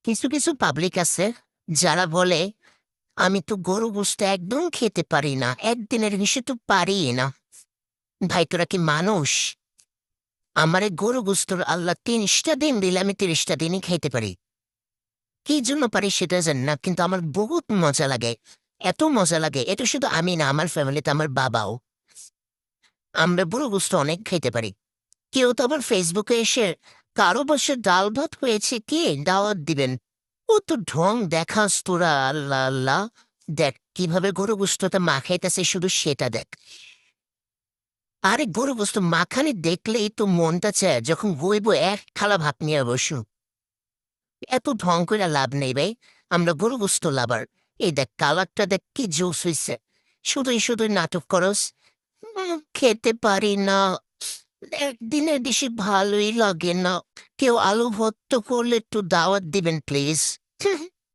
কিছু কিছু পাবলিক আছে যারা বলে আমি তো গরু গোশত একদম খেতে পারি না, একদিনের বেশি তো পারি না। ভাই তোরা কি মানুষ? আমারে গরু গোশতর আল্লাহ ৩০টা দিন দিলে আমি ৩০টা দিনই খাইতে পারি। কি জন্য পারি সেটা জানি না, কিন্তু আমার বহুত মজা লাগে। এত মজা লাগে, এটা শুধু আমি না, আমার ফ্যামিলিতে আমার বাবাও। আমরা গরু গোশত অনেক খাইতে পারি। কেউ তো আবার ফেসবুকে এসে কারো বসে ডাল ভাত হয়েছে কি দাওয়াত দিবেন। ও তো ঢং দেখাস তোরা, আল্লাহ আল্লাহ। দেখ কিভাবে গরু গোস্তটা মাখাইতেছে, শুধু সেটা দেখ। আরে গরু গোস্ত মাখানি দেখলেই তো মনটা চায় যখন বইব এক থালা ভাত নিয়ে বসু। এত ঢং করে লাভ নেই ভাই। আমরা গরু গোস্ত লাভার। এই দেখ কালারটা দেখ কি জোস হইছে। শুধুই শুধুই নাটক করস। খেতে পারি না, একদিনের বেশি ভালোই লাগে না। কেউ আলু ভর্তা করলে একটু দাওয়াত দিবেন প্লিজ।